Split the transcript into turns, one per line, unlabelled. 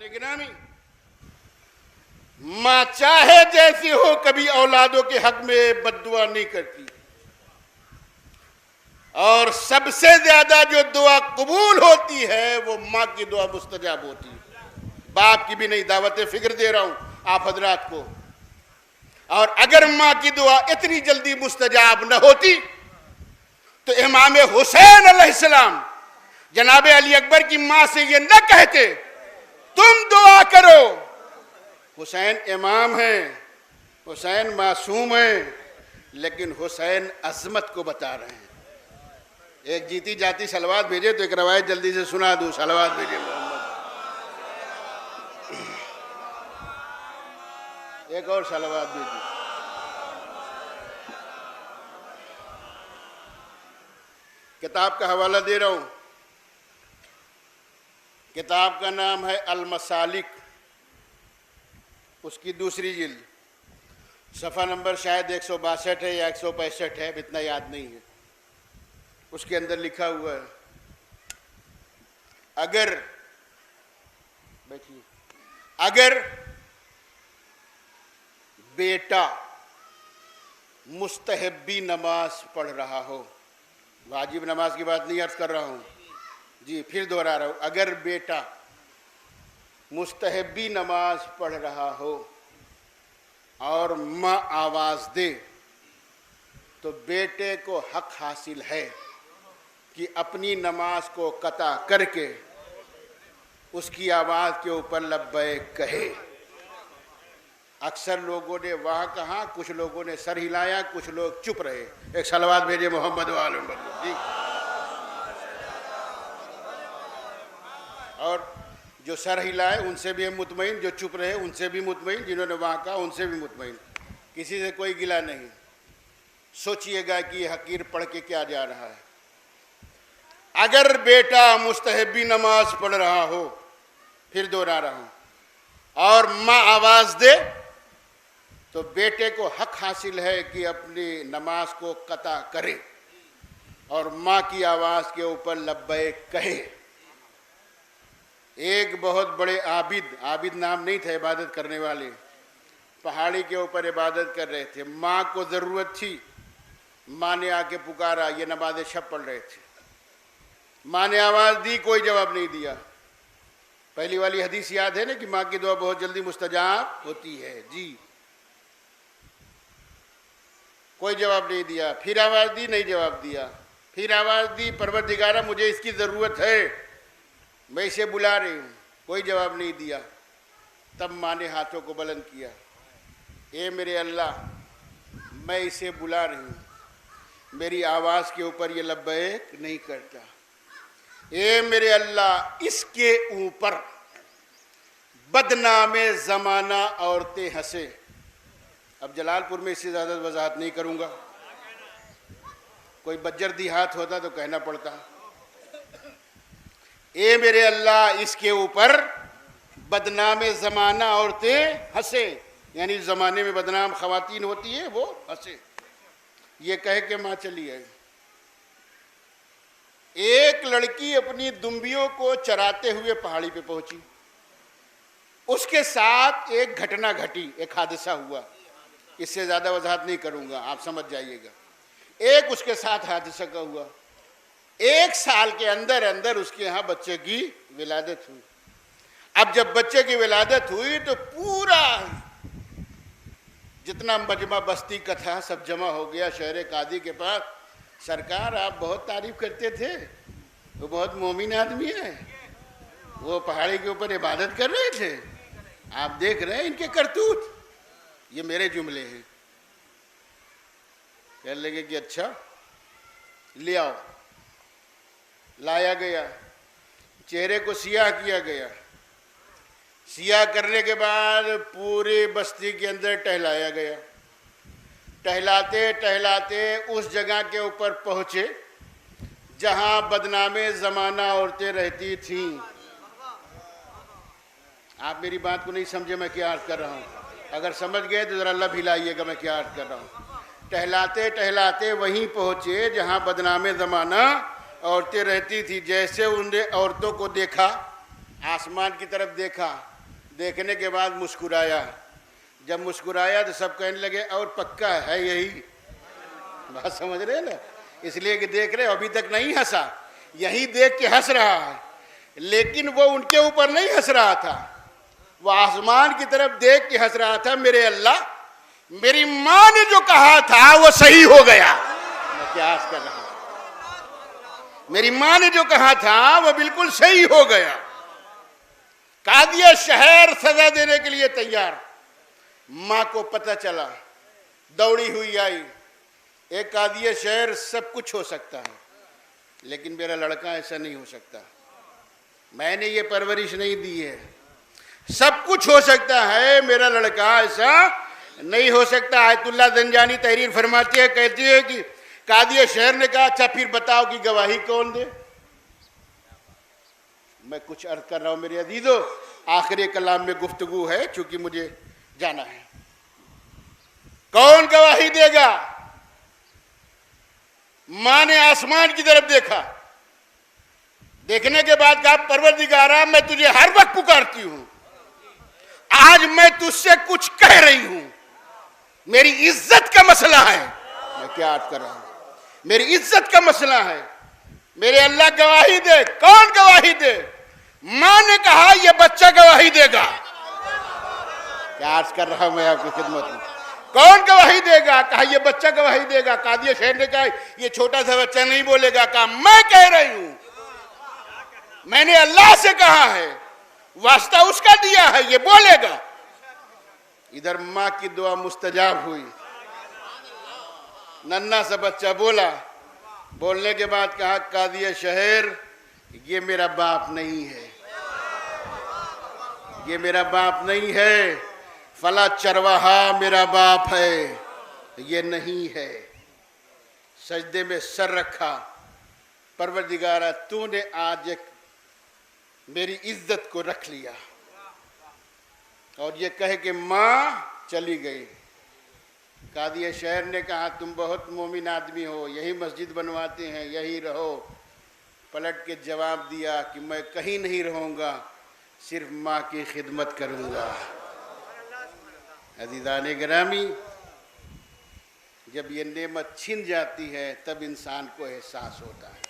नाज़रीन गिरामी, माँ चाहे जैसी हो कभी औलादों के हक में बद्दुआ नहीं करती, और सबसे ज्यादा जो दुआ कबूल होती है वो माँ की दुआ मुस्तजाब होती है। बाप की भी नहीं, दावत फिक्र दे रहा हूं आप हजरात को। और अगर माँ की दुआ इतनी जल्दी मुस्तजाब न होती तो इमाम हुसैन अलैहिस्सलाम जनाब अली अकबर की माँ से ये न कहते तुम दुआ करो। हुसैन इमाम हैं, हुसैन मासूम हैं, लेकिन हुसैन अजमत को बता रहे हैं। एक जीती जाती सलवात भेजे तो एक रवायत जल्दी से सुना दूं। सलवात भेजे मोहम्मद। एक और सलवात भेजिए। किताब का हवाला दे रहा हूं। किताब का नाम है अल मसालिक, उसकी दूसरी जिल्द, सफ़ा नंबर शायद 162 है या 165 है, इतना याद नहीं है। उसके अंदर लिखा हुआ है, अगर बैठिए, अगर बेटा मुस्तहब्बी नमाज पढ़ रहा हो, वाजिब नमाज की बात नहीं अर्ज कर रहा हूँ जी, फिर दोहरा रहा हूँ, अगर बेटा मुस्तहब्बी नमाज पढ़ रहा हो और माँ आवाज़ दे तो बेटे को हक हासिल है कि अपनी नमाज को कता करके उसकी आवाज़ के ऊपर लब्बैक कहे। अक्सर लोगों ने वाह कहा, कुछ लोगों ने सर हिलाया, कुछ लोग चुप रहे। एक सलवात भेजे मोहम्मद वाले जी। और जो सर हिलाए उनसे भी हम मुतमईन, जो चुप रहे उनसे भी मुतमईन, जिन्होंने वाह कहा उनसे भी मुतमईन, किसी से कोई गिला नहीं। सोचिएगा कि ये हकीर पढ़ के क्या जा रहा है। अगर बेटा मुस्तहब्बी नमाज पढ़ रहा हो, फिर दोहरा रहा हूं, और माँ आवाज़ दे तो बेटे को हक हासिल है कि अपनी नमाज को कता करे और माँ की आवाज़ के ऊपर लब्बैक कहे। एक बहुत बड़े आबिद, आबिद नाम नहीं था, इबादत करने वाले, पहाड़ी के ऊपर इबादत कर रहे थे। माँ को ज़रूरत थी, माँ ने आके पुकारा, ये नमाज़ शब पढ़ रहे थे। माँ ने आवाज़ दी, कोई जवाब नहीं दिया। पहली वाली हदीस याद है ना कि माँ की दुआ बहुत जल्दी मुस्तजाब होती है जी। कोई जवाब नहीं दिया। फिर आवाज़ दी, नहीं जवाब दिया। फिर आवाज़ दी, परवरदिगारा मुझे इसकी ज़रूरत है, मैं इसे बुला रही हूँ, कोई जवाब नहीं दिया। तब माँ ने हाथों को बुलंद किया, ए मेरे अल्लाह, मैं इसे बुला रही हूँ, मेरी आवाज़ के ऊपर ये लब्बैक नहीं करता। ए मेरे अल्लाह, इसके ऊपर बदनामे ज़माना औरतें हंसे। अब जलालपुर में इससे ज़्यादा वजाहत नहीं करूँगा, कोई बज्जर देहात होता तो कहना पड़ता। ए मेरे अल्लाह, इसके ऊपर बदनामे ज़माना औरतें हंसे, यानी ज़माने में बदनाम ख़वातीन होती है वो हंसे। ये कह के माँ चली आई। एक लड़की अपनी दुम्बियों को चराते हुए पहाड़ी पे पहुंची। उसके साथ एक घटना घटी, एक हादसा हुआ। इससे ज़्यादा वजाहत नहीं करूँगा, आप समझ जाइएगा। एक उसके साथ हादसा का हुआ। 1 साल के अंदर अंदर उसके यहाँ बच्चे की विलादत हुई। अब जब बच्चे की विलादत हुई तो पूरा जितना मजमा बस्ती का था सब जमा हो गया शहर कादी के पास। सरकार, आप बहुत तारीफ करते थे, वो बहुत मोमिन आदमी है, वो पहाड़ी के ऊपर इबादत कर रहे थे, आप देख रहे हैं इनके करतूत। ये मेरे जुमले हैं। कह लगे कि अच्छा ले आओ। लाया गया, चेहरे को सियाह किया गया। सियाह करने के बाद पूरी बस्ती के अंदर टहलाया गया। टहलाते टहलाते उस जगह के ऊपर पहुँचे जहाँ बदनामे ज़माना औरतें रहती थीं। आप मेरी बात को नहीं समझे मैं क्या अर्ज़ कर रहा हूँ? अगर समझ गए तो ज़रा लब हिलाइएगा मैं क्या अर्ज़ कर रहा हूँ। टहलाते टहलाते वहीं पहुँचे जहाँ बदनामे ज़माना औरतें रहती थी। जैसे उन औरतों को देखा, आसमान की तरफ देखा, देखने के बाद मुस्कुराया। जब मुस्कुराया तो सब कहने लगे और पक्का है यही। बात समझ रहे हैं ना? इसलिए कि देख रहे अभी तक नहीं हंसा, यही देख के हंस रहा है। लेकिन वो उनके ऊपर नहीं हंस रहा था, वो आसमान की तरफ देख के हंस रहा था। मेरे अल्लाह, मेरी मां ने जो कहा था वो सही हो गया। मैं क्या अर्ज कर रहा हूं, मेरी मां ने जो कहा था वो बिल्कुल सही हो गया। कादिया शहर सजा देने के लिए तैयार। मां को पता चला, दौड़ी हुई आई। एक कादिया शहर सब कुछ हो सकता है, लेकिन मेरा लड़का ऐसा नहीं हो सकता। मैंने ये परवरिश नहीं दी है। सब कुछ हो सकता है, मेरा लड़का ऐसा नहीं हो सकता। आयतुल्लाह जंजानी तहरीर फरमाती है, कहती है कि कादिया शहर ने कहा अच्छा फिर बताओ कि गवाही कौन दे। मैं कुछ अर्ज कर रहा हूं मेरे अजीजों, आखिरी कलाम में गुफ्तगू है, चूंकि मुझे जाना है। कौन गवाही देगा? मां ने आसमान की तरफ देखा, देखने के बाद कहा परवरदिगारा मैं तुझे हर वक्त पुकारती हूं, आज मैं तुझसे कुछ कह रही हूं, मेरी इज्जत का मसला है। मैं क्या अर्ज कर रहा हूं, मेरी इज्जत का मसला है। मेरे अल्लाह गवाही दे। कौन गवाही दे? मां ने कहा यह बच्चा गवाही देगा। क्या अर्ज कर रहा हूं मैं आपकी खिदमत में। कौन गवाही देगा? कहा यह बच्चा गवाही देगा। कादिया शहर ने कहा यह छोटा सा बच्चा नहीं बोलेगा। कहा मैं कह रही हूं, मैंने अल्लाह से कहा है, वास्ता उसका दिया है, ये बोलेगा। इधर मां की दुआ मुस्तजाब हुई, नन्ना सा बच्चा बोला। बोलने के बाद कहा कादिया शहर ये मेरा बाप नहीं है, ये मेरा बाप नहीं है, फला चरवाहा मेरा बाप है, ये नहीं है। सजदे में सर रखा, परवरदिगारा तूने आज एक मेरी इज्जत को रख लिया। और ये कह के मां चली गई। कादिया शहर ने कहा तुम बहुत मोमिन आदमी हो, यही मस्जिद बनवाते हैं, यही रहो। पलट के जवाब दिया कि मैं कहीं नहीं रहूँगा, सिर्फ माँ की खिदमत करूँगा। अज़ीज़ान गिरामी, जब ये नेमत छिन जाती है तब इंसान को एहसास होता है।